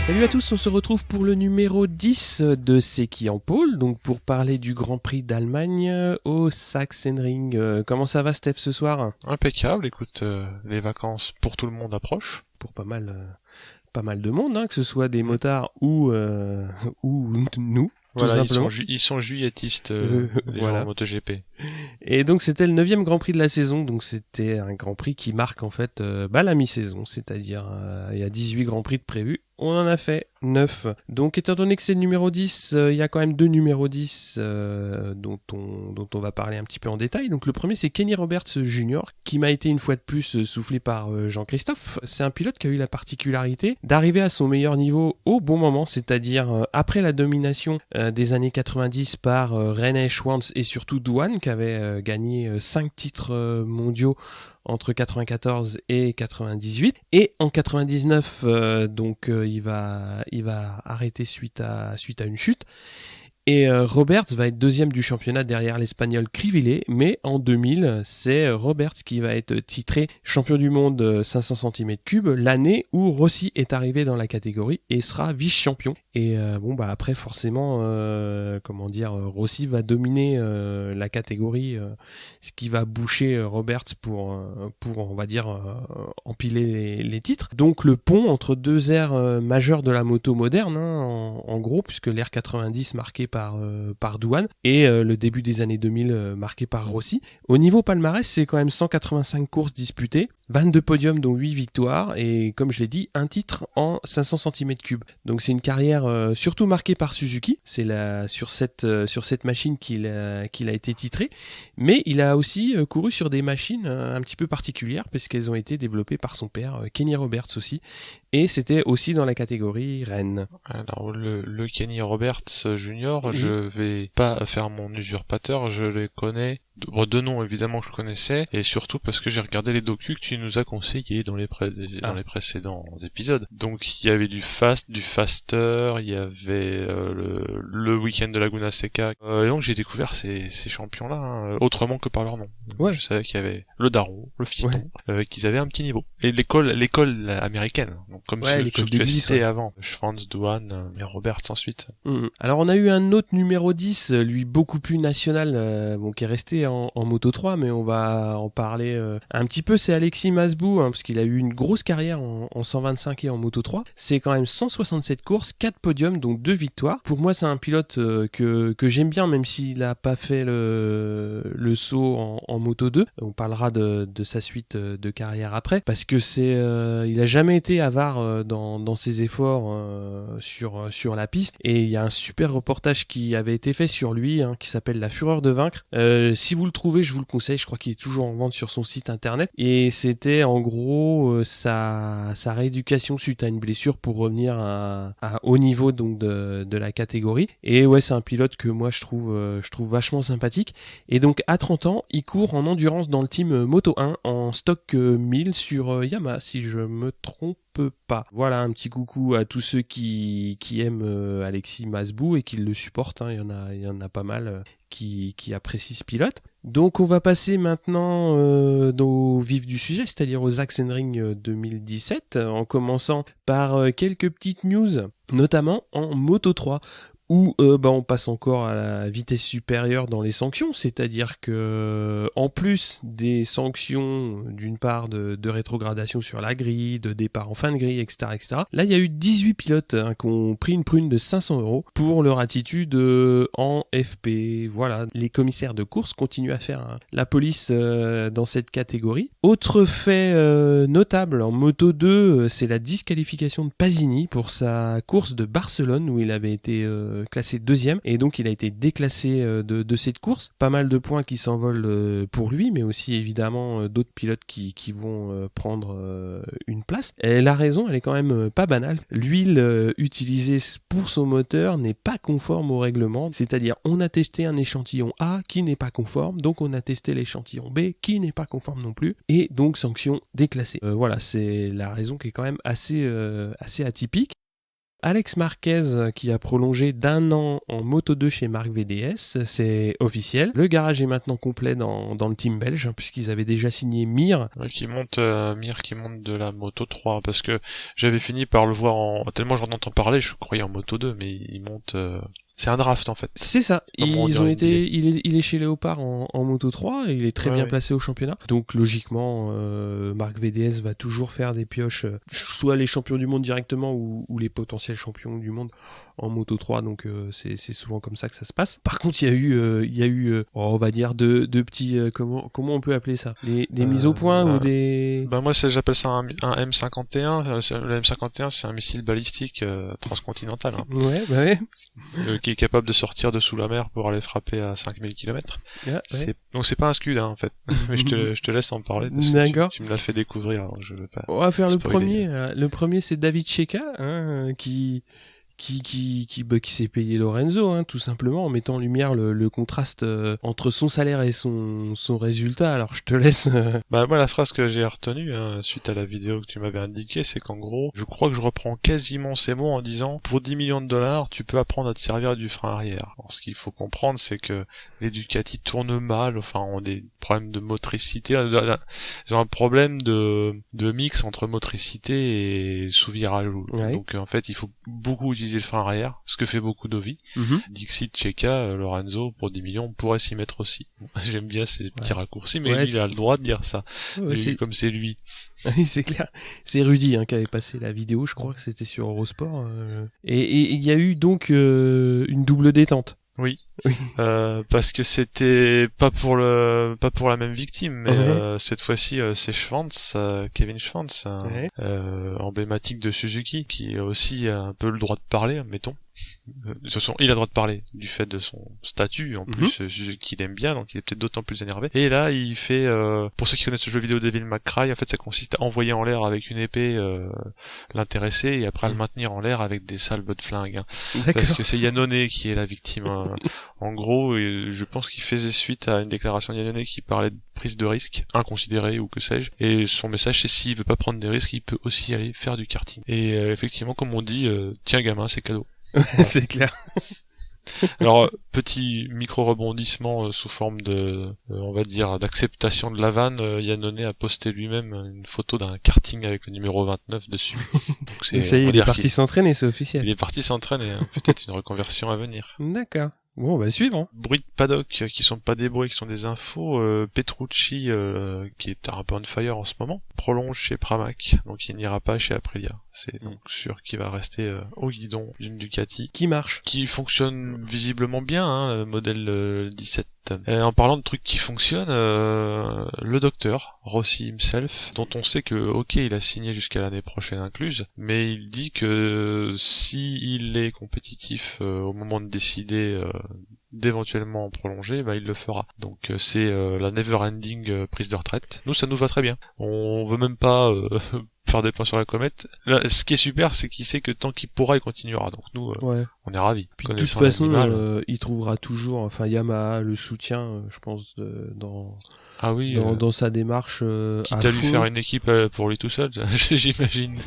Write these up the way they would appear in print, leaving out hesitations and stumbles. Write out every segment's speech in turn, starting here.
Salut à tous, on se retrouve pour le numéro 10 de C'est qui en pôle, donc pour parler du Grand Prix d'Allemagne au Sachsenring. Comment ça va Steph ce soir ? Impeccable, écoute, les vacances pour tout le monde approchent. Pour pas mal de monde, hein, que ce soit des motards ou nous. Voilà, simplement. ils sont juilletistes, les voilà. gens en MotoGP. Et donc c'était le 9e Grand Prix de la saison, donc c'était un Grand Prix qui marque en fait la mi-saison, c'est-à-dire il y a 18 Grands Prix de prévus, on en a fait 9. Donc étant donné que c'est le numéro 10, il y a quand même deux numéros 10 dont on va parler un petit peu en détail. Donc le premier c'est Kenny Roberts Jr. qui m'a été une fois de plus soufflé par Jean-Christophe. C'est un pilote qui a eu la particularité d'arriver à son meilleur niveau au bon moment, c'est-à-dire après la domination des années 90 par René Schwantz et surtout Douane qui avait gagné 5 titres mondiaux entre 94 et 98, et en 99 il va arrêter suite à une chute. Et Roberts va être deuxième du championnat derrière l'Espagnol Crivillé, mais en 2000, c'est Roberts qui va être titré champion du monde 500 cm3 l'année où Rossi est arrivé dans la catégorie et sera vice-champion. Et après forcément, Rossi va dominer la catégorie, ce qui va boucher Roberts pour on va dire empiler les titres. Donc le pont entre deux ères majeures de la moto moderne, hein, en gros, puisque l'ère 90 marquée par Douane et le début des années 2000 marqué par Rossi. Au niveau palmarès, c'est quand même 185 courses disputées, 22 podiums dont 8 victoires et comme je l'ai dit, un titre en 500 cm3. Donc c'est une carrière surtout marquée par Suzuki, c'est sur cette machine qu'il a été titré, mais il a aussi couru sur des machines un petit peu particulières puisqu'elles ont été développées par son père, Kenny Roberts aussi, et c'était aussi dans la catégorie Rennes. Alors le Kenny Roberts Jr., je vais pas faire mon usurpateur, je les connais. De nom évidemment que je connaissais, et surtout parce que j'ai regardé les docus que tu nous as conseillés dans les précédents épisodes. Donc il y avait du faster, il y avait le week-end de Laguna Seca, et donc j'ai découvert ces champions-là hein, autrement que par leur nom. Ouais. Je savais qu'il y avait le Daron, le Fiston, qu'ils avaient un petit niveau. Et l'école américaine, donc comme l'école que tu as cité ouais. avant, Schwantz, Douane, et Roberts ensuite. Alors on a eu un autre numéro 10, lui beaucoup plus national, qui est resté en Moto 3, mais on va en parler un petit peu. C'est Alexis Masbou, hein, parce qu'il a eu une grosse carrière en 125 et en Moto 3. C'est quand même 167 courses, 4 podiums, donc 2 victoires. Pour moi, c'est un pilote que j'aime bien, même s'il n'a pas fait le saut en Moto 2. On parlera de sa suite de carrière après, parce que il a jamais été avare dans ses efforts sur la piste. Et il y a un super reportage qui avait été fait sur lui, hein, qui s'appelle La Fureur de vaincre. Si vous le trouvez, je vous le conseille, je crois qu'il est toujours en vente sur son site internet, et c'était en gros sa rééducation suite à une blessure pour revenir à haut niveau donc de la catégorie. Et ouais, c'est un pilote que moi je trouve vachement sympathique, et donc à 30 ans il court en endurance dans le team Moto 1 en stock 1000 sur Yamaha si je me trompe pas. Voilà, un petit coucou à tous ceux qui aiment Alexis Masbou et qui le supportent, hein. Il y en a pas mal qui apprécient ce pilote. Donc on va passer maintenant au vif du sujet, c'est-à-dire au Sachsenring 2017, en commençant par quelques petites news, notamment en Moto 3. Où on passe encore à la vitesse supérieure dans les sanctions, c'est-à-dire que en plus des sanctions d'une part de rétrogradation sur la grille, de départ en fin de grille, etc., là il y a eu 18 pilotes qui ont pris une prune de 500 € pour leur attitude en FP. Voilà, les commissaires de course continuent à faire la police dans cette catégorie. Autre fait notable en Moto 2, c'est la disqualification de Pasini pour sa course de Barcelone où il avait été classé deuxième, et donc il a été déclassé de cette course. Pas mal de points qui s'envolent pour lui, mais aussi évidemment d'autres pilotes qui vont prendre une place. Et la raison, elle est quand même pas banale. L'huile utilisée pour son moteur n'est pas conforme au règlement, c'est-à-dire on a testé un échantillon A qui n'est pas conforme, donc on a testé l'échantillon B qui n'est pas conforme non plus, et donc sanction déclassée. Voilà, c'est la raison qui est quand même assez atypique. Alex Marquez qui a prolongé d'1 an en Moto2 chez Marc VDS, c'est officiel. Le garage est maintenant complet dans le team belge, puisqu'ils avaient déjà signé Mir. Ouais, Mir qui monte de la Moto3, parce que j'avais fini par le voir tellement j'en entends parler, je croyais en Moto2, mais il monte... C'est un draft en fait. C'est ça. Il est chez Léopard en Moto3 et il est très bien placé au championnat. Donc logiquement, Marc VDS va toujours faire des pioches, soit les champions du monde directement ou les potentiels champions du monde en Moto3. Donc c'est souvent comme ça que ça se passe. Par contre, il y a eu, on va dire deux petits, comment on peut appeler ça, les mises au point ou des. Moi j'appelle ça un M51. Le M51 c'est un missile balistique transcontinental. Hein. Ouais. Qui est capable de sortir de sous la mer pour aller frapper à 5000 km. Donc c'est pas un scud en fait. Mais je te laisse en parler parce que tu me l'as fait découvrir, donc je veux pas. On va faire spoiler. Le premier c'est David Checa qui s'est payé Lorenzo, tout simplement, en mettant en lumière le contraste entre son salaire et son résultat. Alors je te laisse. Moi la phrase que j'ai retenue suite à la vidéo que tu m'avais indiquée, c'est qu'en gros, je crois que je reprends quasiment ces mots en disant pour 10 millions de dollars, tu peux apprendre à te servir du frein arrière. Alors, ce qu'il faut comprendre, c'est que les Ducati tournent mal, enfin ont des problèmes de motricité, ils ont un problème de mix entre motricité et sous-virage. Ouais. Donc en fait, il faut beaucoup utiliser le frein arrière, ce que fait beaucoup Dovi. Dixit, Checa, Lorenzo, pour 10 millions, pourrait s'y mettre aussi. J'aime bien ces petits raccourcis, mais lui, il a le droit de dire ça. Comme c'est lui. Oui, c'est clair. C'est Rudy qui avait passé la vidéo, je crois que c'était sur Eurosport. Et il y a eu donc une double détente. Oui. Parce que c'était pas pour la même victime, mais cette fois-ci c'est Kevin Schwantz, emblématique de Suzuki, qui a aussi un peu le droit de parler, mettons. Il a le droit de parler du fait de son statut, en plus Suzuki l'aime bien, donc il est peut-être d'autant plus énervé. Et là il fait, pour ceux qui connaissent le jeu vidéo Devil May Cry, en fait ça consiste à envoyer en l'air avec une épée l'intéressé et après à le maintenir en l'air avec des salves de flingue. Parce que c'est Yannone qui est la victime. En gros, je pense qu'il faisait suite à une déclaration de Yannone qui parlait de prise de risque inconsidérée ou que sais-je. Et son message c'est s'il veut pas prendre des risques, il peut aussi aller faire du karting. Et effectivement, comme on dit, tiens gamin, c'est cadeau. C'est clair. Alors, petit micro-rebondissement sous forme de, on va dire, d'acceptation de la vanne, Yannone a posté lui-même une photo d'un karting avec le numéro 29 dessus. Donc ça y est, il est parti s'entraîner, c'est officiel. Il est parti s'entraîner, peut-être une reconversion à venir. D'accord. Bon, on va suivre. Bruits de paddock qui sont pas des bruits, qui sont des infos. Petrucci, qui est un peu on fire en ce moment, prolonge chez Pramac, donc il n'ira pas chez Aprilia. C'est donc sûr qu'il va rester au guidon d'une Ducati. Qui marche. Qui fonctionne visiblement bien, le modèle 17. En parlant de trucs qui fonctionnent, le docteur, Rossi himself, dont on sait que, il a signé jusqu'à l'année prochaine incluse, mais il dit que si il est compétitif au moment de décider d'éventuellement prolonger, il le fera. Donc c'est la never ending prise de retraite. Nous, ça nous va très bien. On veut même pas faire des plans sur la comète. Là, ce qui est super, c'est qu'il sait que tant qu'il pourra, il continuera. Donc nous, on est ravis. Puis de toute façon, il trouvera toujours, Yamaha le soutien, je pense, dans sa démarche. Quitte à lui faire une équipe pour lui tout seul, j'imagine.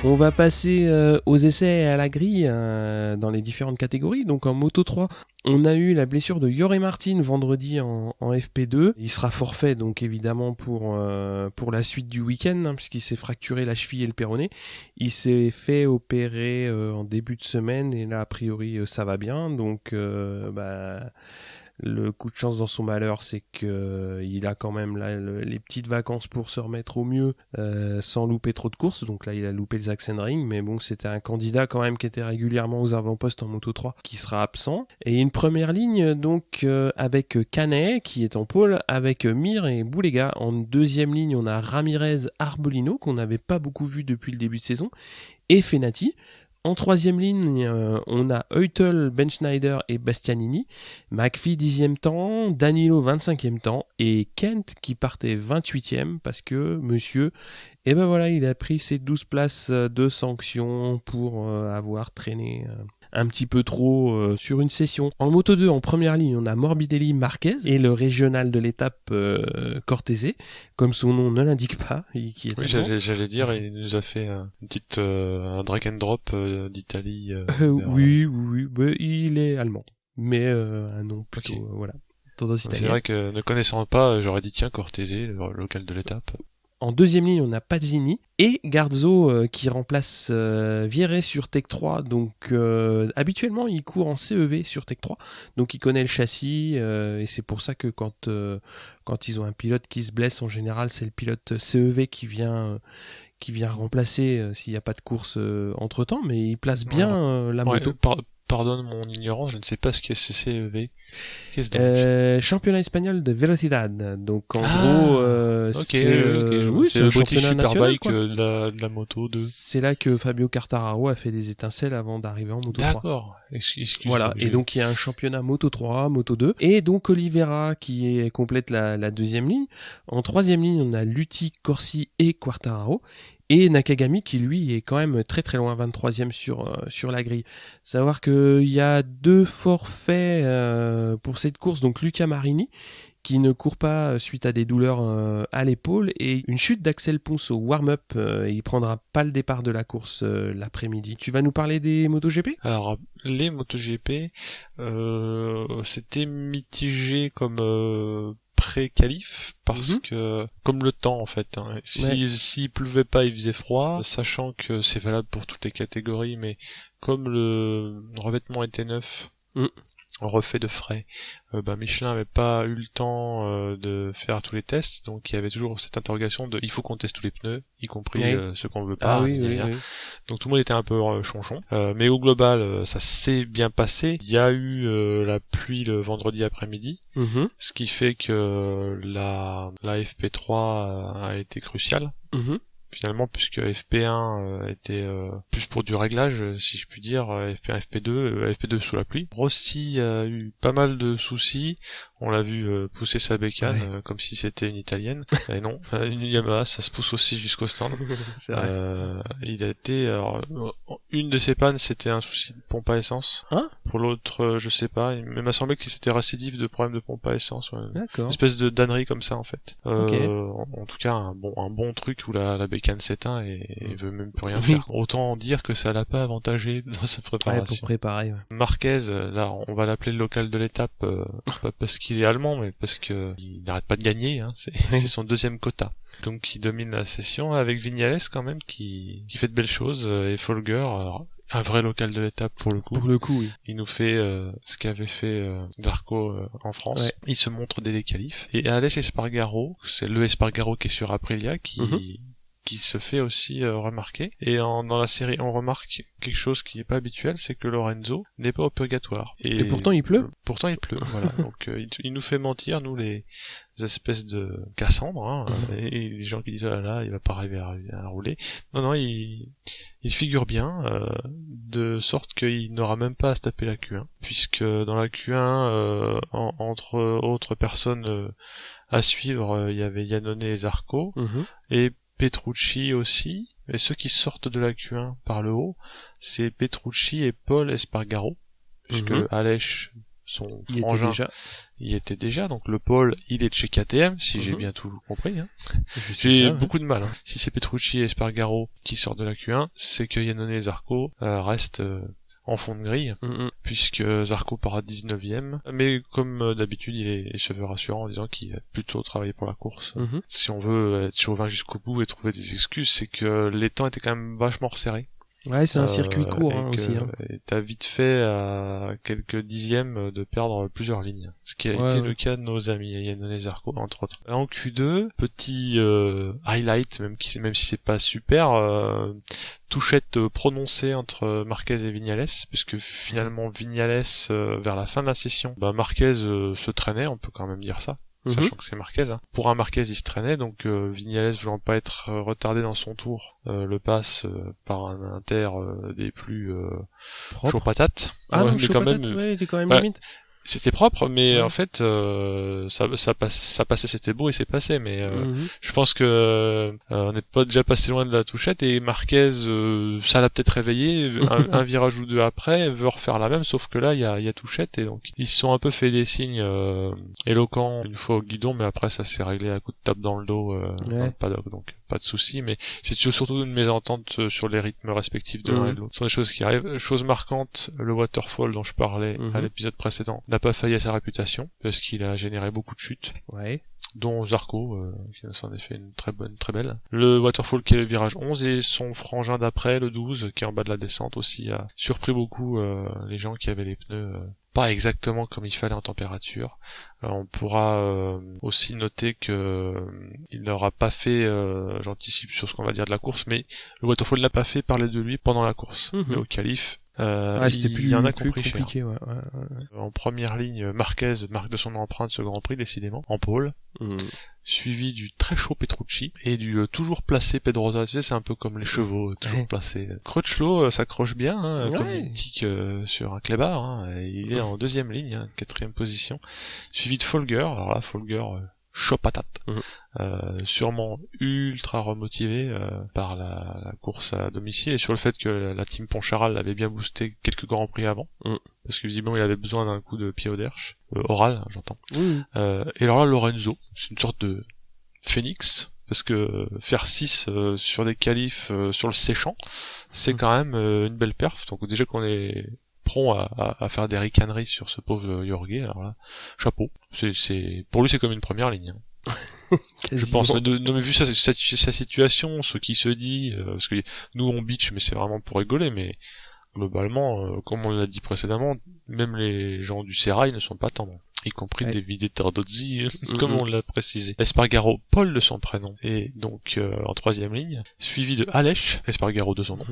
On va passer aux essais à la grille dans les différentes catégories. Donc en Moto 3, on a eu la blessure de Jorge Martin vendredi en FP2. Il sera forfait donc évidemment pour la suite du week-end puisqu'il s'est fracturé la cheville et le péroné. Il s'est fait opérer en début de semaine et là a priori ça va bien. Donc le coup de chance dans son malheur, c'est que il a quand même là les petites vacances pour se remettre au mieux sans louper trop de courses. Donc là, il a loupé le Sachsenring, mais bon, c'était un candidat quand même qui était régulièrement aux avant-postes en Moto 3 qui sera absent. Et une première ligne donc avec Canet qui est en pôle, avec Mir et Boulega. En deuxième ligne, on a Ramirez, Arbolino qu'on n'avait pas beaucoup vu depuis le début de saison, et Fenati. En troisième ligne, on a Eutel, Benschneider et Bastianini, McPhee 10e temps, Danilo 25e temps et Kent qui partait 28e parce que monsieur, il a pris ses 12 places de sanction pour avoir traîné un petit peu trop sur une session. En Moto 2, en première ligne, on a Morbidelli Marquez et le régional de l'étape Cortese, comme son nom ne l'indique pas. Qui est j'allais dire, il nous a fait un drag and drop d'Italie. Oui, bah, il est allemand, mais un nom plutôt, voilà. C'est vrai que ne connaissant pas, j'aurais dit tiens Cortese, le local de l'étape. En deuxième ligne, on a Pazzini et Garzo qui remplace Vierret sur Tech 3. Donc habituellement, il court en CEV sur Tech 3. Donc il connaît le châssis et c'est pour ça que quand ils ont un pilote qui se blesse, en général, c'est le pilote CEV qui vient remplacer s'il n'y a pas de course entre-temps. Mais il place bien la moto. Pardonne mon ignorance, je ne sais pas ce qu'est ce CEV. Qu'est-ce championnat espagnol de Velocidad. Donc en gros, c'est le championnat national, quoi. De la Moto 2. C'est là que Fabio Quartararo a fait des étincelles avant d'arriver en Moto 3. D'accord. Excuse-moi. Voilà. Et donc il y a un championnat Moto 3, Moto 2, et donc Oliveira qui complète la deuxième ligne. En troisième ligne, on a Lutti, Corsi et Quartararo. Et Nakagami qui lui est quand même très très loin, 23e sur la grille. Savoir qu'il y a 2 forfaits pour cette course, donc Luca Marini qui ne court pas suite à des douleurs à l'épaule et une chute d'Axel Ponce au warm-up, il prendra pas le départ de la course l'après-midi. Tu vas nous parler des MotoGP ? Alors les MotoGP, c'était mitigé comme pré-qualif parce que comme le temps en fait s'il pleuvait pas il faisait froid, sachant que c'est valable pour toutes les catégories, mais comme le revêtement était neuf, refait de frais, Michelin avait pas eu le temps de faire tous les tests, donc il y avait toujours cette interrogation de il faut qu'on teste tous les pneus, y compris ceux qu'on veut pas. Oui. Donc tout le monde était un peu chonchon, mais au global ça s'est bien passé. Il y a eu la pluie le vendredi après-midi, ce qui fait que la FP3 a été cruciale. Finalement, puisque FP1 était plus pour du réglage, si je puis dire, FP1, FP2 sous la pluie. Rossi a eu pas mal de soucis, on l'a vu pousser sa bécane comme si c'était une italienne, et non, une Yamaha, ça se pousse aussi jusqu'au stand. C'est vrai. Il a été, une de ses pannes, c'était un souci de pompe à essence. Pour l'autre, je sais pas, il m'a semblé que c'était récidive de problème de pompe à essence. D'accord. Une espèce de dannerie comme ça, en fait. Okay. En tout cas, un bon truc où la bécane s'éteint et veut même plus rien faire. Autant dire que ça l'a pas avantagé dans sa préparation. Pour préparer. Marquez, là, on va l'appeler le local de l'étape, pas parce qu'il est allemand, mais parce que il n'arrête pas de gagner, c'est son deuxième quota. Donc il domine la session avec Vignales quand même qui fait de belles choses, et Folger, un vrai local de l'étape pour le coup. Pour le coup, oui. Il nous fait ce qu'avait fait Zarco en France. Ouais. Il se montre dès les qualifs. Et Aleix Espargaro, c'est le Espargaro qui est sur Aprilia, qui se fait aussi remarquer. Et dans la série, on remarque quelque chose qui n'est pas habituel, c'est que Lorenzo n'est pas au purgatoire. Et pourtant il pleut. Pourtant il pleut, voilà. Donc il nous fait mentir, nous les espèces de Cassandre, et les gens qui disent oh là là, il va pas arriver à rouler. Non, il figure bien, de sorte qu'il n'aura même pas à se taper la Q1, puisque dans la Q1, entre autres personnes à suivre, il y avait Iannone et Zarco, et Petrucci aussi, et ceux qui sortent de la Q1 par le haut, c'est Petrucci et Paul Espargaro, puisque Aleix, son frangin, il était déjà, donc le Paul, il est de chez KTM, si j'ai bien tout compris. J'ai beaucoup de mal. Si c'est Petrucci et Espargaro qui sortent de la Q1, c'est que Iannone et Zarco restent en fond de grille, puisque Zarco part à 19ème, mais comme d'habitude il se veut rassurant en disant qu'il a plutôt travaillé pour la course. Si on veut être chauvin jusqu'au bout et trouver des excuses, c'est que les temps étaient quand même vachement resserrés. Ouais, c'est un circuit court aussi. Et t'as vite fait à quelques dixièmes de perdre plusieurs lignes. Ce qui a été le cas de nos amis Iannone et Zarco, entre autres. En Q2, petit highlight, même si c'est pas super, touchette prononcée entre Marquez et Vignales, puisque finalement Vignales, vers la fin de la session, Marquez se traînait, on peut quand même dire ça. Sachant que c'est Marquez. Pour un Marquez, il se traînait, donc Vignales voulant pas être retardé dans son tour, le passe par un inter des plus chaud patate. Mais quand même, il était quand même limite. C'était propre, mais en fait, ça passait, c'était beau et c'est passé. Mais je pense que on n'est pas déjà passé loin de la touchette et Marquez, ça l'a peut-être réveillé. Un virage ou deux après, veut refaire la même, sauf que là, il y a touchette et donc ils se sont un peu fait des signes éloquents une fois au guidon, mais après ça s'est réglé à coup de tape dans le dos dans le paddock, donc pas de souci. Mais c'est surtout une mésentente sur les rythmes respectifs de l'un et de l'autre. Ce sont des choses qui arrivent. Chose marquante, le waterfall dont je parlais à l'épisode précédent n'a pas failli à sa réputation parce qu'il a généré beaucoup de chutes, dont Zarco qui s'en est fait une très belle. Le waterfall qui est le virage 11 et son frangin d'après, le 12, qui est en bas de la descente aussi, a surpris beaucoup les gens qui avaient les pneus pas exactement comme il fallait en température. On pourra aussi noter que il n'aura pas fait, j'anticipe sur ce qu'on va dire de la course, mais le waterfall l'a pas fait parler de lui pendant la course. Mais au qualif, il y en a compris cher. En première ligne, Marquez marque de son empreinte ce Grand Prix décidément, en pôle, suivi du très chaud Petrucci et du toujours placé Pedrosa. Tu sais, c'est un peu comme les chevaux, toujours placés. Crutchlow s'accroche bien, comme il tique sur un clébard. Il est en deuxième ligne, quatrième position, suivi de Folger. Alors là, Folger chaud patate, sûrement ultra remotivé par la course à domicile et sur le fait que la team Poncharal l'avait bien boosté quelques grands prix avant, parce que visiblement il avait besoin d'un coup de pied au derche, oral, j'entends. Et alors là, Lorenzo, c'est une sorte de phénix, parce que faire 6 sur des qualifs sur le séchant, c'est quand même une belle perf. Donc déjà qu'on est prompt à faire des ricaneries sur ce pauvre Jorge, alors là, chapeau. Pour lui c'est comme une première ligne. Je pense, mais vu sa situation, ce qui se dit, parce que nous on bitch, mais c'est vraiment pour rigoler, mais globalement, comme on l'a dit précédemment, même les gens du Sérail ne sont pas tendres, y compris Davide Tardozzi, comme on l'a précisé. Espargaro, Paul de son prénom, et donc en troisième ligne, suivi de Aleix, Espargaro de son nom,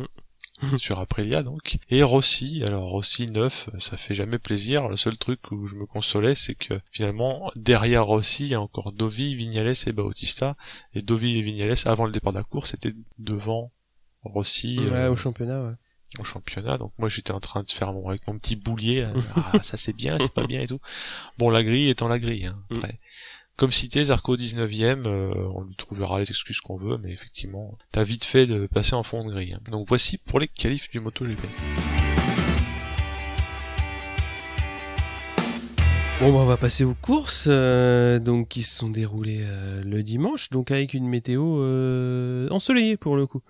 sur Aprilia donc, et Rossi. Alors Rossi 9, ça fait jamais plaisir. Le seul truc où je me consolais, c'est que finalement derrière Rossi il y a encore Dovi, Vignales et Bautista, et Dovi et Vignales avant le départ de la course étaient devant Rossi au championnat. Au championnat, donc moi j'étais en train de faire avec mon petit boulier, ça c'est bien, c'est pas bien et tout. Bon, la grille étant la grille, après. Comme cité, Zarco 19ème, on lui trouvera les excuses qu'on veut, mais effectivement, t'as vite fait de passer en fond de grille. Donc voici pour les qualifs du MotoGP. Bon, on va passer aux courses, donc qui se sont déroulées le dimanche, donc avec une météo ensoleillée pour le coup.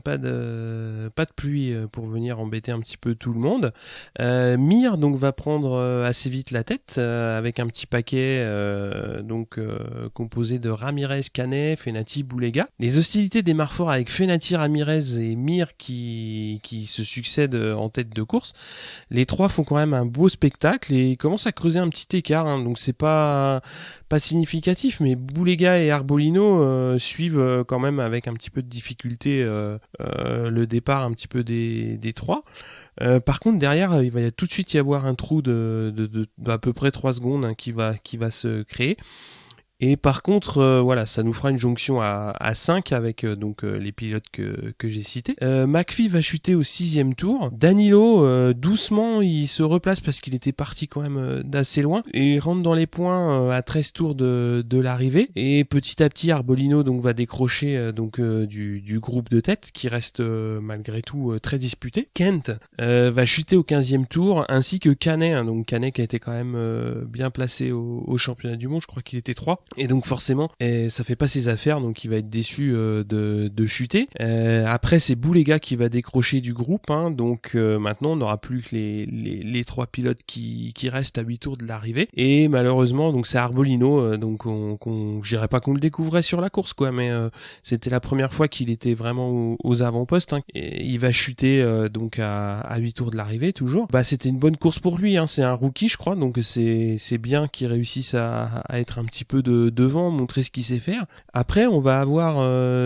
Pas de pluie pour venir embêter un petit peu tout le monde. Mir donc va prendre assez vite la tête avec un petit paquet composé de Ramirez, Canet, Fenati, Boulega. Les hostilités démarrent fort avec Fenati, Ramirez et Mir qui se succèdent en tête de course. Les trois font quand même un beau spectacle et commencent à creuser un petit écart, donc c'est pas significatif, mais Boulega et Arbolino suivent quand même avec un petit peu de difficulté le départ un petit peu des trois. Par contre derrière il va tout de suite y avoir un trou de à peu près 3 secondes qui va se créer. Et par contre, voilà, ça nous fera une jonction à 5 avec les pilotes que j'ai cités. McPhee va chuter au 6e tour. Danilo, doucement, il se replace parce qu'il était parti quand même d'assez loin. Et il rentre dans les points à 13 tours de l'arrivée. Et petit à petit, Arbolino va décrocher du groupe de tête qui reste malgré tout très disputé. Kent va chuter au 15e tour, ainsi que Canet. Donc Canet qui a été quand même bien placé au championnat du monde. Je crois qu'il était 3. Et donc forcément ça fait pas ses affaires, donc il va être déçu de chuter. Après c'est Boulega qui va décrocher du groupe, donc maintenant on n'aura plus que les 3 pilotes qui restent à 8 tours de l'arrivée, et malheureusement donc c'est Arbolino, je dirais pas qu'on le découvrait sur la course quoi, mais c'était la première fois qu'il était vraiment aux avant-postes, et il va chuter donc à 8 tours de l'arrivée toujours. C'était une bonne course pour lui, c'est un rookie je crois, donc c'est bien qu'il réussisse à être un petit peu devant, montrer ce qu'il sait faire. Après on va avoir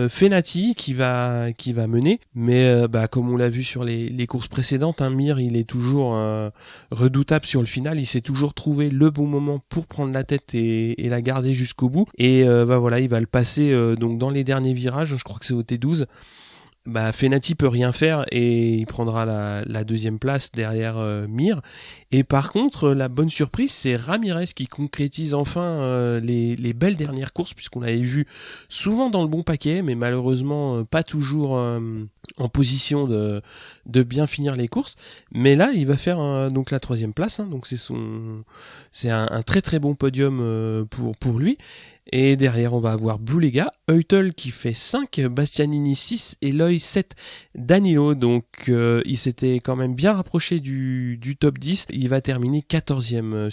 Fenati qui va mener, mais comme on l'a vu sur les courses précédentes, Mir il est toujours redoutable sur le final, il sait toujours trouver le bon moment pour prendre la tête et la garder jusqu'au bout, et voilà, il va le passer donc dans les derniers virages, je crois que c'est au T12. Fenati peut rien faire et il prendra la deuxième place derrière Mir. Et par contre, la bonne surprise, c'est Ramirez qui concrétise enfin les belles dernières courses, puisqu'on l'avait vu souvent dans le bon paquet, mais malheureusement pas toujours en position de bien finir les courses. Mais là, il va faire donc la troisième place, hein, donc c'est un très très bon podium pour lui. Et derrière, on va avoir Boulega, Eutel qui fait 5, Bastianini 6 et Loïc 7, Danilo. Donc, il s'était quand même bien rapproché du top 10. Il va terminer 14e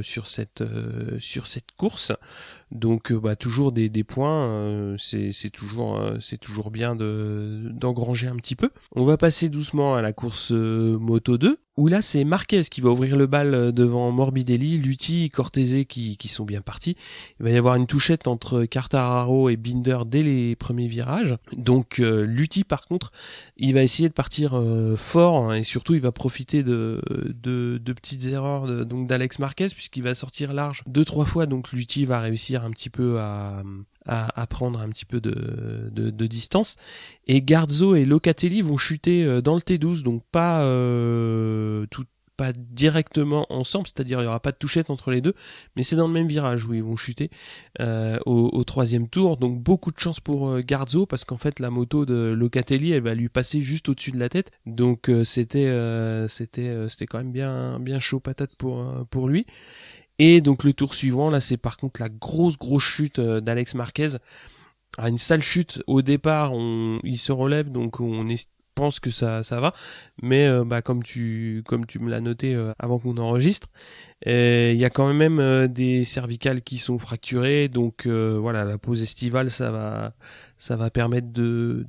sur cette course. Donc, toujours des points. C'est toujours bien d'engranger un petit peu. On va passer doucement à la course Moto 2. Où là, c'est Marquez qui va ouvrir le bal devant Morbidelli, Lutti, Cortese qui sont bien partis. Il va y avoir une touchette entre Quartararo et Binder dès les premiers virages. Donc Lutti, par contre, il va essayer de partir fort, hein, et surtout il va profiter de petites erreurs donc d'Alex Marquez, puisqu'il va sortir large 2-3 fois. Donc Lutti va réussir un petit peu à prendre un petit peu de distance. Et Garzo et Locatelli vont chuter dans le T12, donc pas directement ensemble, c'est-à-dire il n'y aura pas de touchette entre les deux, mais c'est dans le même virage où ils vont chuter au troisième tour. Donc beaucoup de chance pour Garzo, parce qu'en fait la moto de Locatelli elle va lui passer juste au-dessus de la tête, donc c'était quand même bien chaud patate pour lui. Et donc le tour suivant, là c'est par contre la grosse chute d'Alex Marquez. Une sale chute au départ, il se relève, donc pense que ça va, mais comme tu me l'as noté avant qu'on enregistre, il y a quand même des cervicales qui sont fracturées, donc voilà, la pause estivale ça va permettre de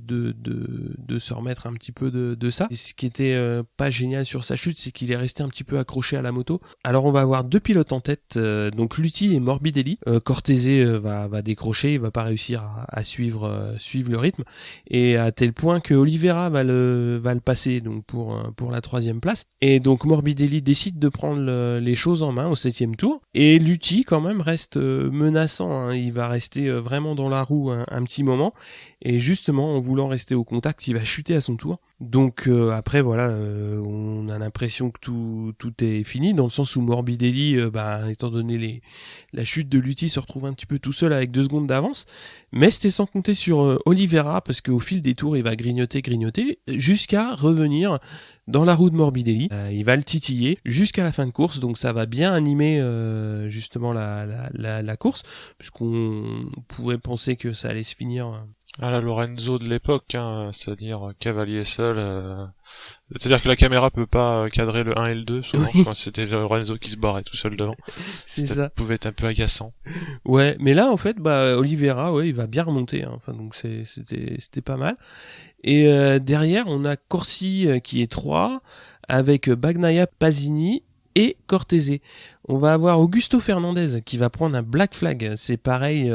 se remettre un petit peu de ça. Et ce qui était pas génial sur sa chute, c'est qu'il est resté un petit peu accroché à la moto. Alors on va avoir deux pilotes en tête, donc Lutti et Morbidelli. Cortese va décrocher, il va pas réussir à suivre le rythme, et à tel point que Oliveira va le passer donc pour la troisième place. Et donc Morbidelli décide de prendre les choses en main au 7e tour, et Lutti quand même reste menaçant, hein. Il va rester vraiment dans la roue un petit moment, et justement en voulant rester au contact il va chuter à son tour. Donc après voilà, on a l'impression que tout est fini, dans le sens où Morbidelli étant donné la chute de Lutti, se retrouve un petit peu tout seul avec 2 secondes d'avance, mais c'était sans compter sur Oliveira, parce qu'au fil des tours il va grignoter jusqu'à revenir dans la roue de Morbidelli. Il va le titiller jusqu'à la fin de course, donc ça va bien animer justement la course, puisqu'on pouvait penser que ça allait se finir à la Lorenzo de l'époque, hein, c'est-à-dire cavalier seul. C'est-à-dire que la caméra peut pas cadrer le 1 et le 2, souvent, oui. Quand c'était Lorenzo qui se barrait tout seul devant. Ça pouvait être un peu agaçant. Ouais, mais là, en fait, Oliveira, il va bien remonter, hein. Enfin, donc c'était pas mal. Et derrière, on a Corsi qui est 3, avec Bagnaia, Pasini et Cortese. On va avoir Augusto Fernandez qui va prendre un black flag. C'est pareil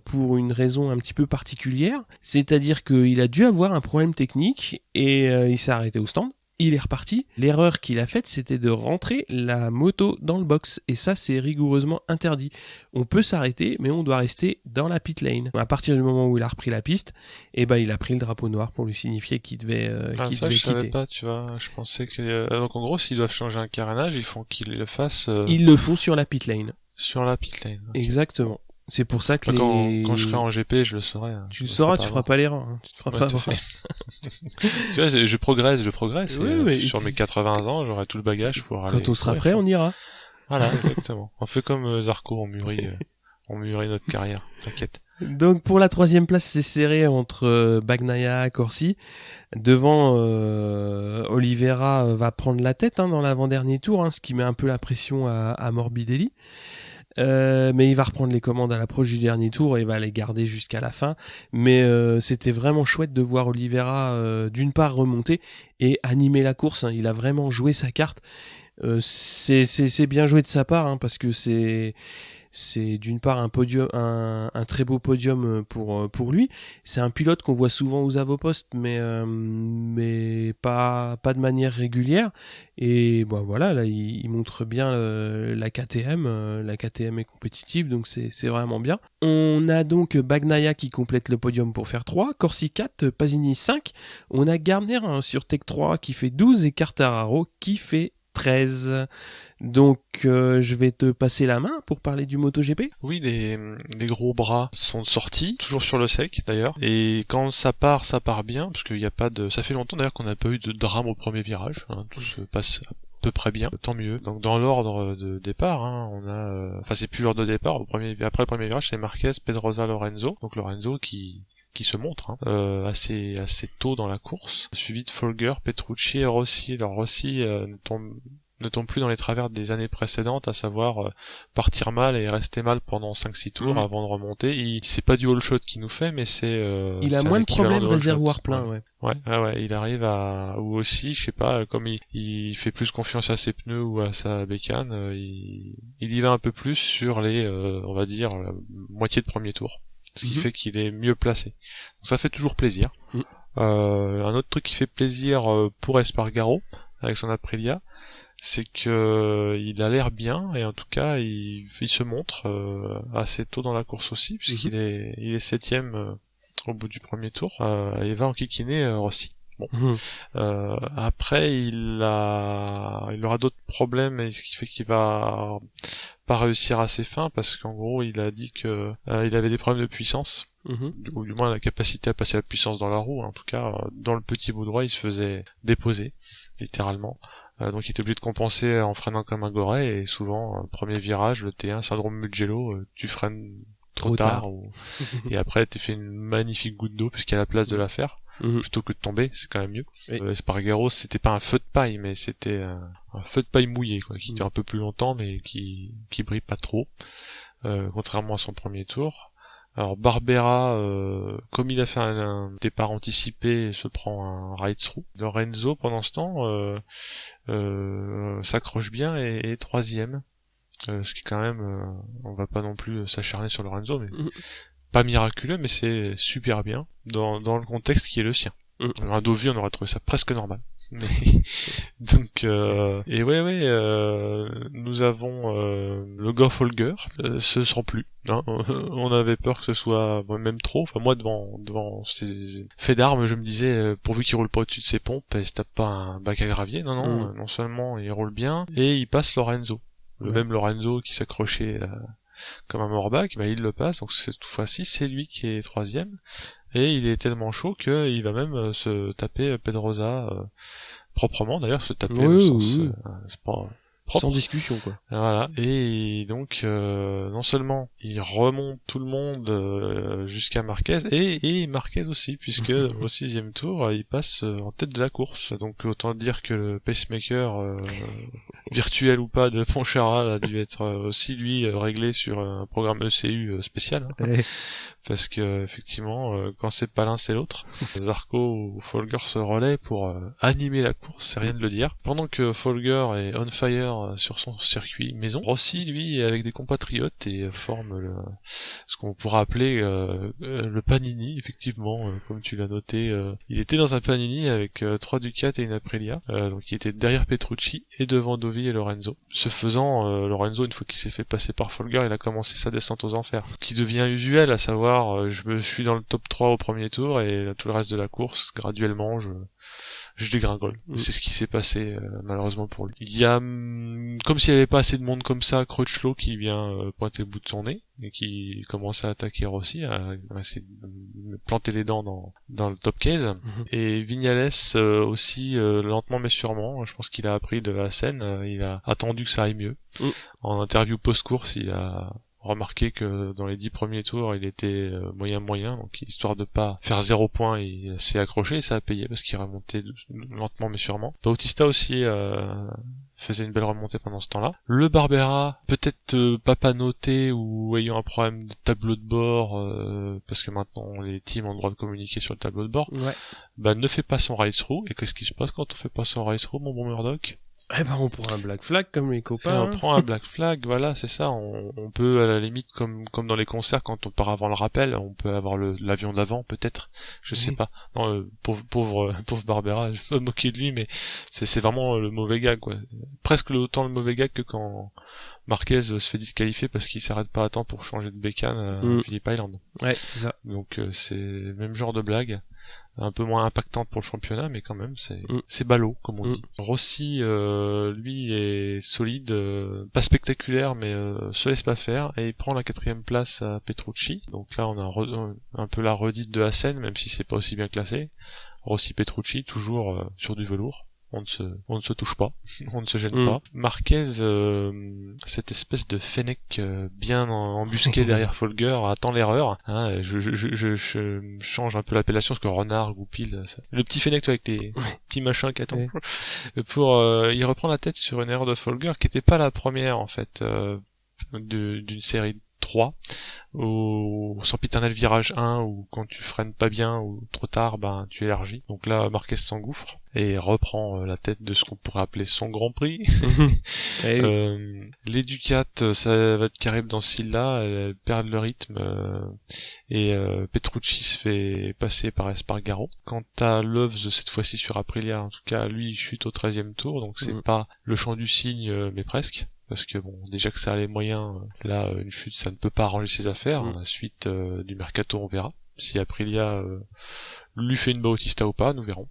pour une raison un petit peu particulière. C'est-à-dire qu'il a dû avoir un problème technique et il s'est arrêté au stand. Il est reparti. L'erreur qu'il a faite, c'était de rentrer la moto dans le box. Et ça, c'est rigoureusement interdit. On peut s'arrêter, mais on doit rester dans la pit lane. À partir du moment où il a repris la piste, il a pris le drapeau noir pour lui signifier qu'il devait ça, je quitter. Savais pas, tu vois. Je pensais que... Donc en gros, s'ils doivent changer un carénage, il faut qu'ils le fassent... Ils le font sur la pit lane. Sur la pit lane. Okay. Exactement. C'est pour ça que quand je serai en GP, je le saurai. Tu le sauras, tu feras pas l'erreur. Tu te feras pas avoir. Tu vois, je progresse. Oui, sur mes 80 ans, j'aurai tout le bagage pour aller. Quand on sera prêt, on ira. Voilà, exactement. On fait comme Zarco, on mûrit notre carrière. T'inquiète. Donc pour la 3e place, c'est serré entre Bagnaia et Corsi. Devant, Oliveira va prendre la tête dans l'avant-dernier tour, ce qui met un peu la pression à Morbidelli. Mais il va reprendre les commandes à l'approche du dernier tour et il va les garder jusqu'à la fin. Mais c'était vraiment chouette de voir Oliveira d'une part remonter et animer la course. Il a vraiment joué sa carte. C'est bien joué de sa part, parce que c'est c'est d'une part un podium, un très beau podium pour lui. C'est un pilote qu'on voit souvent aux avant-postes, mais pas de manière régulière. Et bon voilà, là il montre bien la KTM. La KTM est compétitive, donc c'est vraiment bien. On a donc Bagnaia qui complète le podium pour faire 3, Corsi 4, Pasini 5. On a Gardner sur Tech 3 qui fait 12 et Quartararo qui fait 13. Donc je vais te passer la main pour parler du MotoGP. Oui, les gros bras sont sortis, toujours sur le sec d'ailleurs. Et quand ça part bien, parce qu'il n'y a pas de... Ça fait longtemps d'ailleurs qu'on n'a pas eu de drame au premier virage, hein, tout se passe à peu près bien, tant mieux. Donc dans l'ordre de départ, hein, on a... Enfin c'est plus l'ordre de départ, après le premier virage c'est Marquez, Pedrosa, Lorenzo. Donc Lorenzo qui se montre assez tôt dans la course, suivi de Folger, Petrucci et Rossi. Alors Rossi ne tombe plus dans les travers des années précédentes, à savoir partir mal et rester mal pendant 5-6 tours avant de remonter. C'est pas du all shot qu'il nous fait, mais c'est il a moins de problèmes réservoir plein, ouais. Ouais, il arrive à... Ou aussi, je sais pas, comme il fait plus confiance à ses pneus ou à sa bécane, il y va un peu plus sur les, on va dire, la moitié de premier tour. Ce qui fait qu'il est mieux placé. Donc ça fait toujours plaisir. Un autre truc qui fait plaisir pour Espargaro, avec son Aprilia, c'est que il a l'air bien, et en tout cas il se montre assez tôt dans la course aussi, puisqu'il est 7ème au bout du premier tour, et va enquiquiner Rossi. Bon. Après il aura d'autres problèmes, et ce qui fait qu'il va pas réussir à ses fins, parce qu'en gros il a dit que il avait des problèmes de puissance, ou du moins la capacité à passer la puissance dans la roue. En tout cas dans le petit bout droit il se faisait déposer littéralement. Donc il était obligé de compenser en freinant comme un goret, et souvent premier virage, le T1 syndrome Mugello, tu freines trop tard et après t'es fait une magnifique goutte d'eau puisqu'il y a la place de la faire, plutôt que de tomber, c'est quand même mieux. Espargaro, c'était pas un feu de paille, mais c'était un feu de paille mouillé, quoi, qui dure un peu plus longtemps mais qui brille pas trop, contrairement à son premier tour. Alors Barbera, comme il a fait un départ anticipé, se prend un ride-through. Lorenzo, pendant ce temps, s'accroche bien et est 3ème. Ce qui quand même, on va pas non plus s'acharner sur Lorenzo, mais pas miraculeux, mais c'est super bien dans le contexte qui est le sien. Alors à Deauville, on aurait trouvé ça presque normal. Mais donc nous avons le gars Folger, ce sera plus, hein. On avait peur que ce soit même trop. Enfin moi devant ces faits d'armes, je me disais pourvu qu'il roule pas au-dessus de ses pompes et se tape pas un bac à gravier. Non seulement il roule bien, et il passe Lorenzo, le même Lorenzo qui s'accrochait comme un morbac, il le passe. Donc cette fois-ci c'est lui qui est 3ème. Et il est tellement chaud qu'il va même se taper Pedrosa, proprement d'ailleurs, se taper c'est pas propre. Sans discussion, quoi. Voilà. Et donc non seulement il remonte tout le monde jusqu'à Marquez, et Marquez aussi, puisque au 6ème tour il passe en tête de la course. Donc autant dire que le pacemaker virtuel ou pas de Poncharal a dû être aussi lui réglé sur un programme ECU spécial, hein. Parce que effectivement quand c'est pas l'un c'est l'autre. Zarco ou Folger se relaient pour animer la course, c'est rien de le dire. Pendant que Folger est on fire sur son circuit maison, Rossi lui est avec des compatriotes et forme ce qu'on pourra appeler le Panini, effectivement, comme tu l'as noté. Il était dans un Panini avec 3 Ducati et une Aprilia, donc il était derrière Petrucci et devant Dovi et Lorenzo. Ce faisant, Lorenzo, une fois qu'il s'est fait passer par Folger, il a commencé sa descente aux enfers, qui devient usuel, à savoir je suis dans le top 3 au premier tour, et tout le reste de la course, graduellement, je dégringole. C'est ce qui s'est passé malheureusement pour lui. Il y a, comme s'il n'y avait pas assez de monde comme ça, Crutchlow qui vient pointer le bout de son nez, et qui commence à attaquer Rossi, à essayer de planter les dents dans le top 15. Et Vignales aussi, lentement mais sûrement, je pense qu'il a appris de la scène, il a attendu que ça aille mieux. En interview post-course, il a remarqué que dans les 10 premiers tours il était moyen, donc histoire de pas faire 0 point, il s'est accroché et ça a payé parce qu'il remontait lentement mais sûrement. Bautista aussi faisait une belle remontée pendant ce temps-là. Le Barbera, peut-être pas panoté ou ayant un problème de tableau de bord, parce que maintenant les teams ont le droit de communiquer sur le tableau de bord, ne fait pas son race-through. Et qu'est-ce qui se passe quand on fait pas son race-through, mon bon Murdoch? Eh ben, on prend un Black Flag comme les Et copains. on prend un Black Flag, voilà, c'est ça. On peut, à la limite, comme dans les concerts, quand on part avant le rappel, on peut avoir l'avion d'avant, peut-être. Je sais pas. Non, pauvre Barbera, je vais pas me moquer de lui, mais c'est vraiment le mauvais gag, quoi. Presque autant le mauvais gag que quand Marquez se fait disqualifier parce qu'il s'arrête pas à temps pour changer de bécane à Phillip Island. Ouais, c'est ça. Donc c'est le même genre de blague, un peu moins impactante pour le championnat, mais quand même c'est ballot comme on dit. Rossi lui est solide, pas spectaculaire, mais se laisse pas faire et il prend la 4e place à Petrucci. Donc là on a un peu la redite de Hassen, même si c'est pas aussi bien classé. Rossi Petrucci toujours sur du velours. On ne se touche pas, on ne se gêne pas. Marquez, cette espèce de Fennec bien embusqué derrière Folger, attend l'erreur. Hein, je change un peu l'appellation parce que renard, goupil, le petit Fennec, toi, avec tes petits machins qui attendent. Il reprend la tête sur une erreur de Folger qui était pas la première en fait d'une série 3 au sempiternel virage 1 où quand tu freines pas bien ou trop tard, ben tu élargis. Donc là Marquez s'engouffre et reprend la tête de ce qu'on pourrait appeler son Grand Prix. Les Ducats, ça va être terrible dans ce style-là, elles perdent le rythme et Petrucci se fait passer par Espargaro. Quant à Loves, cette fois-ci sur Aprilia, en tout cas lui il chute au 13e tour, donc c'est pas le chant du cygne mais presque. Parce que bon, déjà que ça a les moyens, là, une chute, ça ne peut pas arranger ses affaires. La suite du mercato, on verra. Si Aprilia lui fait une Bautista ou pas, nous verrons.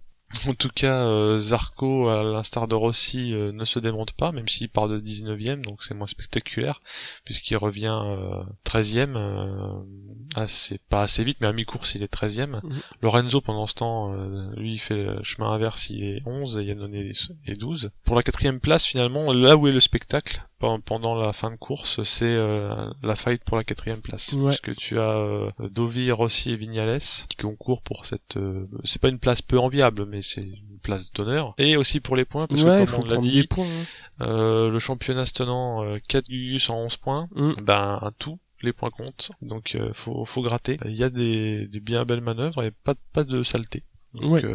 En tout cas, Zarco, à l'instar de Rossi, ne se démonte pas, même s'il part de 19e, donc c'est moins spectaculaire, puisqu'il revient 13e, pas assez vite, mais à mi-course, il est 13e. Lorenzo, pendant ce temps, lui, il fait le chemin inverse, il est 11, et Yannone est 12. Pour la 4e place, finalement, là où est le spectacle, pendant la fin de course, c'est la fight pour la 4e place. Parce que tu as Dovi, Rossi et Vignales qui concourent pour cette... c'est pas une place peu enviable, mais c'est une place d'honneur. Et aussi pour les points, parce que comme on l'a dit, le championnat se tenant 4 Gugus en 11 points, ben un tout. Les points comptent, donc faut gratter. Il y a des bien belles manœuvres et pas de saleté. Donc,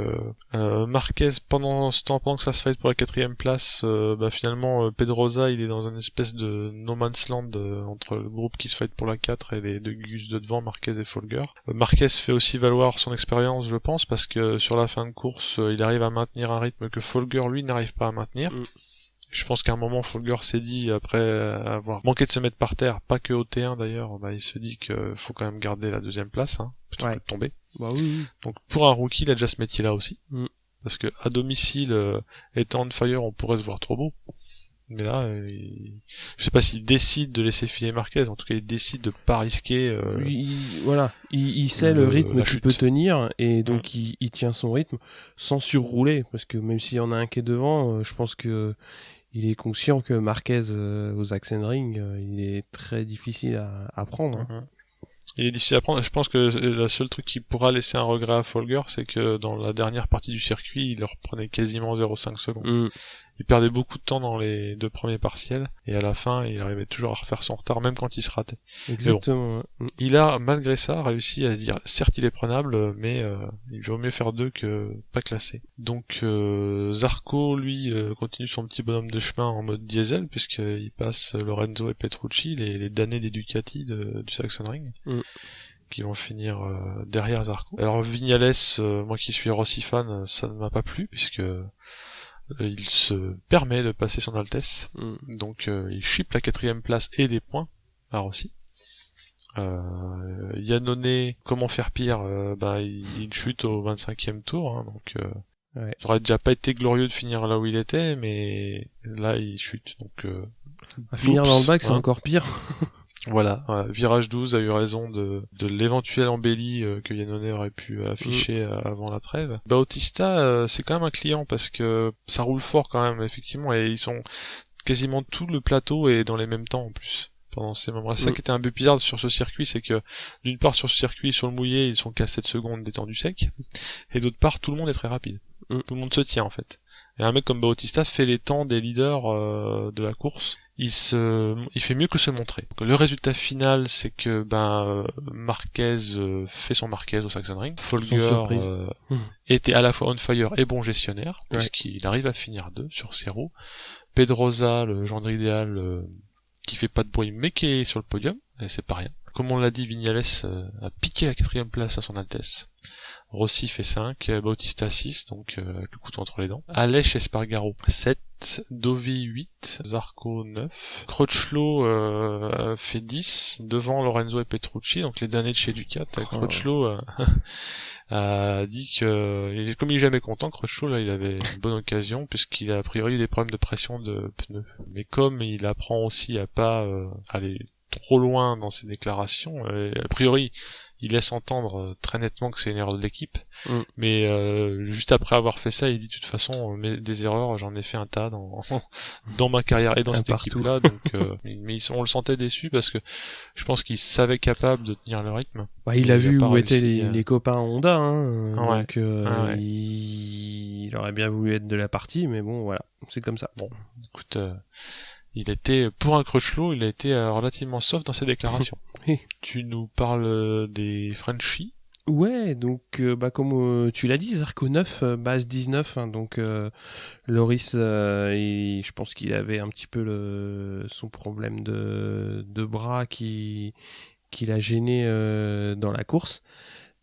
Marquez pendant que ça se fight pour la 4e place, finalement Pedrosa il est dans une espèce de no man's land entre le groupe qui se fight pour la 4 et les deux Gus de devant, Marquez et Folger. Marquez fait aussi valoir son expérience, je pense, parce que sur la fin de course il arrive à maintenir un rythme que Folger lui n'arrive pas à maintenir. Je pense qu'à un moment, Folger s'est dit, après avoir manqué de se mettre par terre, pas que au T1 d'ailleurs, il se dit qu'il faut quand même garder la 2e place, plutôt que de tomber. Bah oui. Donc pour un rookie, il a déjà ce métier-là aussi. Parce que à domicile, étant on fire, on pourrait se voir trop beau. Mais là, je sais pas s'il décide de laisser filer Marquez, en tout cas il décide de pas risquer... il sait le rythme qu'il peut tenir, et donc il tient son rythme sans surrouler, parce que même s'il y en a un qui est devant, je pense que il est conscient que Marquez aux Sachsenring, il est très difficile à prendre. Il est difficile à prendre. Je pense que le seul truc qui pourra laisser un regret à Folger, c'est que dans la dernière partie du circuit, il leur prenait quasiment 0,5 secondes. Il perdait beaucoup de temps dans les 2 premiers partiels, et à la fin, il arrivait toujours à refaire son retard, même quand il se ratait. Exactement. Bon, il a, malgré ça, réussi à dire, certes il est prenable, mais il vaut mieux faire 2 que pas classé. Donc Zarco, lui, continue son petit bonhomme de chemin en mode diesel, puisqu'il passe Lorenzo et Petrucci, les damnés des Ducati du Sachsenring. Qui vont finir derrière Zarco. Alors Vignales, moi qui suis Rossi fan, ça ne m'a pas plu, puisque il se permet de passer son Altesse, donc il chipe la 4e place et des points à Rossi. Yannone, comment faire pire, il chute au 25e tour, donc ça aurait déjà pas été glorieux de finir là où il était, mais là il chute, donc finir dans le bac, c'est encore pire. Voilà, Virage 12 a eu raison de l'éventuelle embellie que Yannone aurait pu afficher avant la trêve. Bautista, c'est quand même un client parce que ça roule fort quand même, effectivement, et ils sont quasiment tout le plateau est dans les mêmes temps en plus. Pendant ces moments-là. C'est ça qui était un peu bizarre sur ce circuit, c'est que d'une part sur ce circuit, sur le mouillé, ils sont qu'à 7 secondes des temps du sec, et d'autre part, tout le monde est très rapide. Tout le monde se tient en fait. Et un mec comme Bautista fait les temps des leaders de la course. il fait mieux que se montrer. Donc, le résultat final, c'est que Marquez fait son Marquez au Sachsenring. Folger était à la fois on fire et bon gestionnaire, puisqu'il arrive à finir 2 sur ses roues. Pedrosa, le gendre idéal, qui fait pas de bruit mais qui est sur le podium, et c'est pas rien. Comme on l'a dit, Vignales a piqué la 4e place à son Altesse. Rossi fait 5, Bautista 6, donc avec le couteau entre les dents. Aleix Espargaro 7, Dovi 8, Zarco 9, Crutchlow fait 10, devant Lorenzo et Petrucci, donc les derniers de chez Ducat. Crutchlow a dit que, comme il est jamais content, Crutchlow, là, il avait une bonne occasion, puisqu'il a priori eu des problèmes de pression de pneus. Mais comme il apprend aussi à pas aller trop loin dans ses déclarations, a priori, il laisse entendre très nettement que c'est une erreur de l'équipe, mais juste après avoir fait ça, il dit de toute façon, des erreurs, j'en ai fait un tas dans ma carrière et dans cette équipe-là, donc mais on le sentait déçu parce que je pense qu'il savait capable de tenir le rythme. Il a vu où étaient les copains Honda, donc il aurait bien voulu être de la partie, mais bon, voilà, c'est comme ça. Bon, écoute, il était, pour un Crutchlow, il a été relativement soft dans ses déclarations. Tu nous parles des Frenchies. Ouais, donc comme tu l'as dit, Zarco 9, base 19, donc Loris, je pense qu'il avait un petit peu son problème de bras qui l'a gêné dans la course.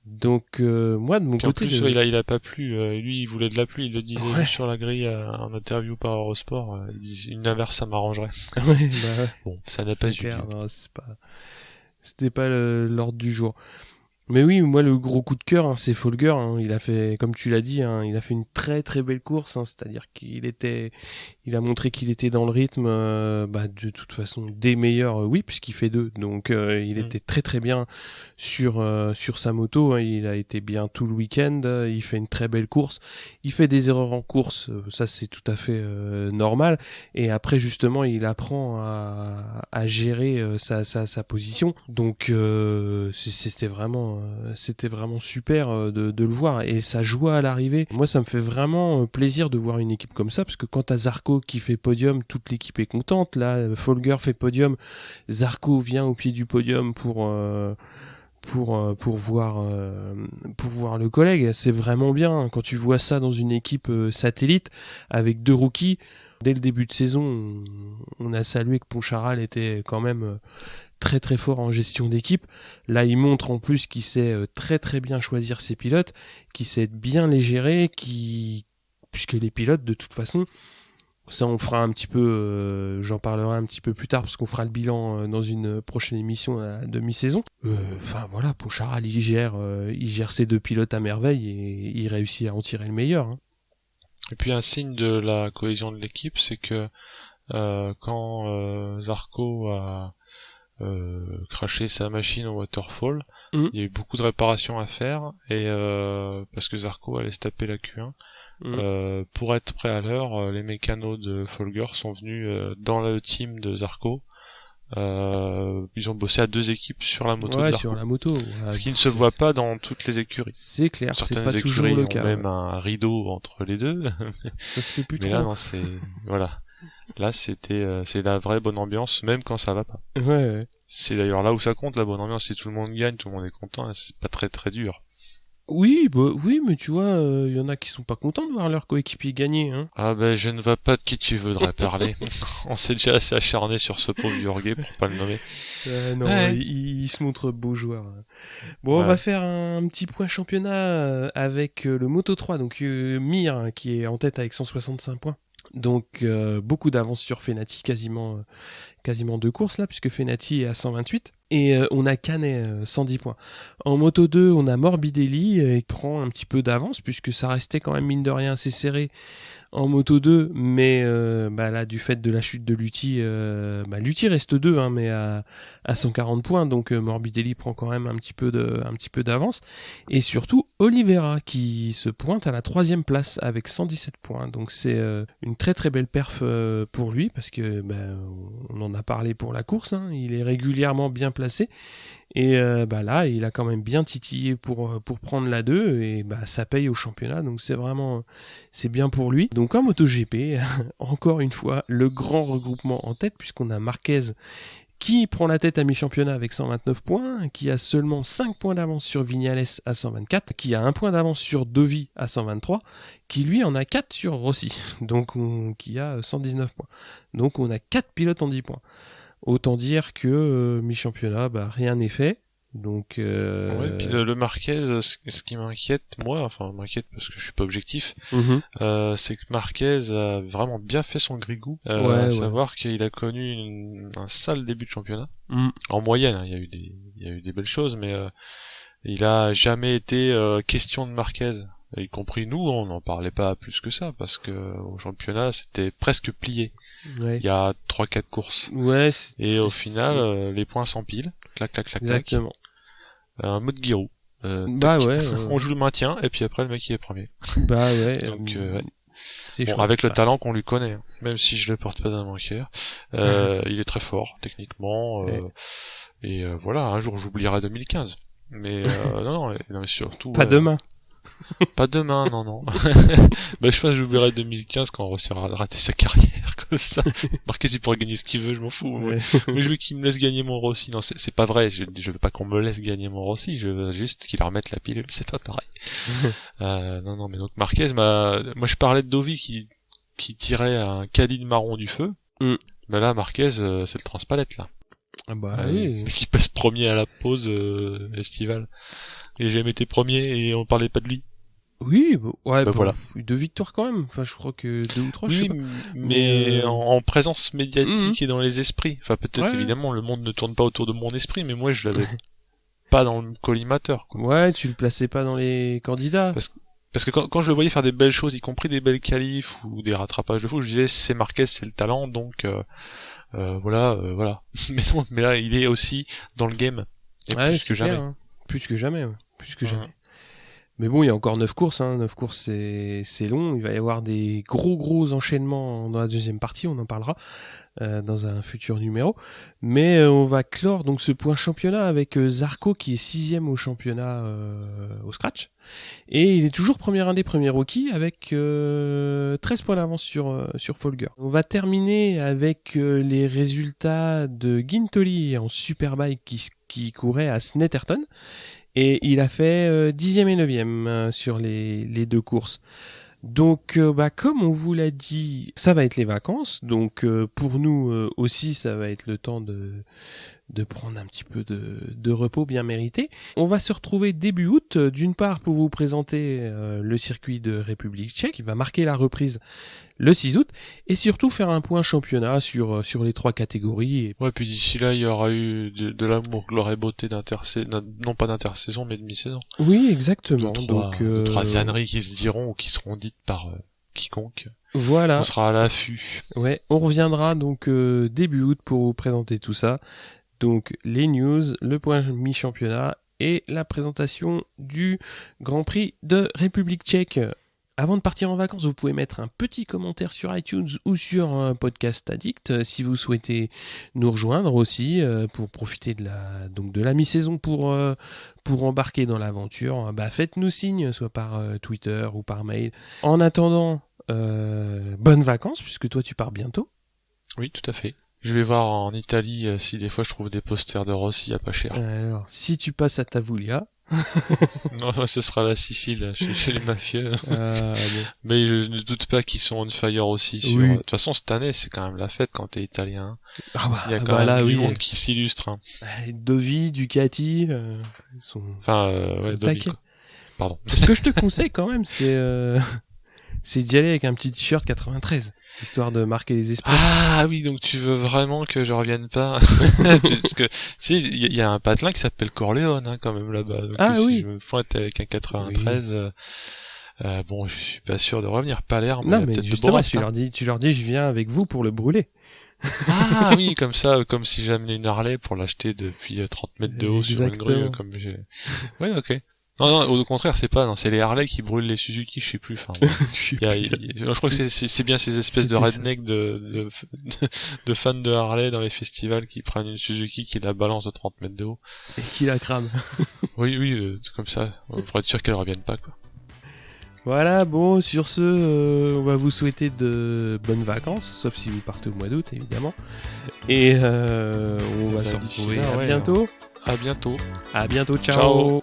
Donc moi de mon côté, en plus, il a pas plu. Lui, il voulait de la pluie. Il le disait sur la grille en interview par Eurosport. Il disait une averse, ça m'arrangerait. Bon, ça n'a pas eu lieu. Non, c'était pas l'ordre du jour. Mais oui, moi le gros coup de cœur, c'est Folger. Il a fait, comme tu l'as dit, il a fait une très très belle course. C'est-à-dire il a montré qu'il était dans le rythme. De toute façon, des meilleurs, oui, puisqu'il fait 2. Donc il était très très bien sur sa moto. Il a été bien tout le week-end. Il fait une très belle course. Il fait des erreurs en course. Ça c'est tout à fait normal. Et après justement, il apprend à gérer sa position. Donc c'était vraiment super de le voir, et sa joie à l'arrivée. Moi, ça me fait vraiment plaisir de voir une équipe comme ça, parce que quand t'as Zarco qui fait podium, toute l'équipe est contente. Là, Folger fait podium, Zarco vient au pied du podium pour voir le collègue. C'est vraiment bien quand tu vois ça dans une équipe satellite avec 2 rookies. Dès le début de saison, on a salué que Poncharal était quand même très très fort en gestion d'équipe. Là, il montre en plus qu'il sait très très bien choisir ses pilotes, qu'il sait bien les gérer, puisque les pilotes, de toute façon, ça on fera un petit peu, j'en parlerai un petit peu plus tard, parce qu'on fera le bilan dans une prochaine émission à la demi-saison. Voilà, Poncharal, il gère ses 2 pilotes à merveille, et il réussit à en tirer le meilleur. Et puis un signe de la cohésion de l'équipe, c'est que quand Zarco a craché sa machine au waterfall, il y a eu beaucoup de réparations à faire, et parce que Zarco allait se taper la Q1. Pour être prêt à l'heure, les mécanos de Folger sont venus dans le team de Zarco. Ils ont bossé à 2 équipes sur la moto de Zarco. Sur la moto. Ce qui ne se voit pas dans toutes les écuries. C'est clair, certaines c'est pas toujours le cas. Même un rideau entre les deux. Ça se fait plus trop. Mais là, non, voilà. Là, c'est la vraie bonne ambiance, même quand ça va pas. Ouais. C'est d'ailleurs là où ça compte, la bonne ambiance. Si tout le monde gagne, tout le monde est content, c'est pas très très dur. Oui, mais tu vois, y en a qui sont pas contents de voir leur coéquipier gagner, hein. Ah je ne vois pas de qui tu voudrais parler. On s'est déjà assez acharné sur ce pauvre Jorge pour pas le nommer. Non, il se montre beau joueur. Bon, on va faire un petit point championnat avec le Moto3, donc Mir qui est en tête avec 165 points. Donc beaucoup d'avance sur Fenati, quasiment 2 courses là, puisque Fenati est à 128. Et on a Canet, 110 points. En Moto 2, on a Morbidelli qui prend un petit peu d'avance, puisque ça restait quand même mine de rien assez serré en Moto 2, mais là, du fait de la chute de Lutti, Lutti reste 2, mais à 140 points, donc Morbidelli prend quand même un petit peu d'avance. Et surtout, Oliveira qui se pointe à la 3e place avec 117 points. Donc c'est une très très belle perf pour lui, parce que on en a parlé pour la course, il est régulièrement bien placé, et là il a quand même bien titillé pour prendre la 2, et ça paye au championnat, donc c'est bien pour lui. Donc donc en MotoGP, encore une fois, le grand regroupement en tête, puisqu'on a Marquez qui prend la tête à mi-championnat avec 129 points, qui a seulement 5 points d'avance sur Viñales à 124, qui a 1 point d'avance sur Dovi à 123, qui lui en a 4 sur Rossi, donc qui a 119 points. Donc on a 4 pilotes en 10 points. Autant dire que mi-championnat, rien n'est fait. Donc ouais, puis le Marquez, ce qui m'inquiète, m'inquiète parce que je suis pas objectif, c'est que Marquez a vraiment bien fait son grigou, à savoir qu'il a connu un sale début de championnat. En moyenne, hein, il y a eu des belles choses, mais il a jamais été question de Marquez, y compris nous, on n'en parlait pas plus que ça, parce que au championnat c'était presque plié. Il y a 3-4 courses. Et au final, les points s'empilent. Clac, clac, clac, clac. Exactement. Un mode Giroud. On joue le maintien, et puis après le mec il est premier. Donc, avec le talent qu'on lui connaît, hein. Même si je le porte pas dans mon cœur, il est très fort, techniquement, et voilà, un jour j'oublierai 2015. Mais, non, mais surtout. Pas demain. Pas demain, non. Je pense que j'oublierai 2015 quand on réussira à rater sa carrière, comme ça. Marquez, il pourrait gagner ce qu'il veut, je m'en fous. Mais je veux qu'il me laisse gagner mon Rossi. Non, c'est pas vrai. Je veux pas qu'on me laisse gagner mon Rossi. Je veux juste qu'il remette la pilule. C'est pas pareil. Non, mais donc Marquez moi je parlais de Dovi qui tirait un caddie de marron du feu. Mais là, Marquez, c'est le transpalette, là. Qui passe premier à la pause, estivale. Il a jamais été premier et on parlait pas de lui. Oui, voilà. 2 victoires quand même. Enfin, je crois que 2 ou 3, je sais pas. Mais en présence médiatique et dans les esprits. Enfin, peut-être, évidemment, le monde ne tourne pas autour de mon esprit, mais moi, je l'avais pas dans le collimateur, quoi. Ouais, tu le plaçais pas dans les candidats. Parce que quand je le voyais faire des belles choses, y compris des belles qualifs ou des rattrapages de fou, je disais, c'est Marquez, c'est le talent, donc, voilà. mais là, il est aussi dans le game. Et plus que jamais. Clair, hein. Plus que jamais. Mais bon, il y a encore 9 courses, 9 courses c'est long, il va y avoir des gros enchaînements dans la deuxième partie, on en parlera dans un futur numéro. Mais on va clore donc ce point championnat avec Zarco qui est 6ème au championnat au scratch. Et il est toujours premier indé, premier rookie avec 13 points d'avance sur Folger. On va terminer avec les résultats de Guintoli en Superbike qui courait à Snetterton. Et il a fait 10e et 9e sur les 2 courses. Donc, comme on vous l'a dit, ça va être les vacances. Donc, pour nous aussi, ça va être le temps de prendre un petit peu de repos bien mérité. On va se retrouver début août, d'une part pour vous présenter le circuit de République tchèque, qui va marquer la reprise le 6 août, et surtout faire un point championnat sur les 3 catégories. Ouais, puis d'ici là, il y aura eu de l'amour, gloire et beauté non pas d'intersaison, mais de mi-saison. Oui, exactement. Donc, 3 âneries qui se diront ou qui seront dites par quiconque. Voilà. On sera à l'affût. Ouais, on reviendra donc début août pour vous présenter tout ça. Donc, les news, le point mi-championnat et la présentation du Grand Prix de République tchèque. Avant de partir en vacances, vous pouvez mettre un petit commentaire sur iTunes ou sur un Podcast Addict si vous souhaitez nous rejoindre aussi pour profiter de la mi-saison pour embarquer dans l'aventure. Faites-nous signe, soit par Twitter ou par mail. En attendant, bonnes vacances puisque toi tu pars bientôt. Oui, tout à fait. Je vais voir en Italie si des fois je trouve des posters de Rossi à pas cher. Alors, si tu passes à Tavoulia... Non, ce sera la Sicile, chez les mafieux. Bon. Mais je ne doute pas qu'ils sont on fire aussi. Oui. De toute façon, cette année, c'est quand même la fête quand t'es italien. Il y a quand même du monde qui s'illustre. Hein. Dovi, Ducati, sont Dovi, quoi. Pardon. Ce que je te conseille quand même, c'est d'y aller avec un petit t-shirt 93. Histoire de marquer les esprits. Ah oui, donc tu veux vraiment que je revienne pas parce que tu sais, il y a un patelin qui s'appelle Corleone quand même là-bas. Donc, si je me pointe avec un 93, je suis pas sûr de revenir. Palerme, non mais peut-être justement, de tu leur dis, je viens avec vous pour le brûler. Ah oui, comme ça, comme si j'amenais une Harley pour l'acheter depuis 30 mètres de haut sur une grue, comme j'ai. Ouais, ok. Non, au contraire, c'est les Harley qui brûlent les Suzuki, je sais plus, enfin. Je crois que c'est bien ces espèces de redneck de fans de Harley dans les festivals qui prennent une Suzuki qui la balance de 30 mètres de haut. Et qui la crame. Oui, comme ça. Pour être sûr qu'elle revienne pas, quoi. Voilà, bon, sur ce, on va vous souhaiter de bonnes vacances, sauf si vous partez au mois d'août, évidemment. Et on va se retrouver à bientôt. À bientôt. À bientôt, ciao. Ciao.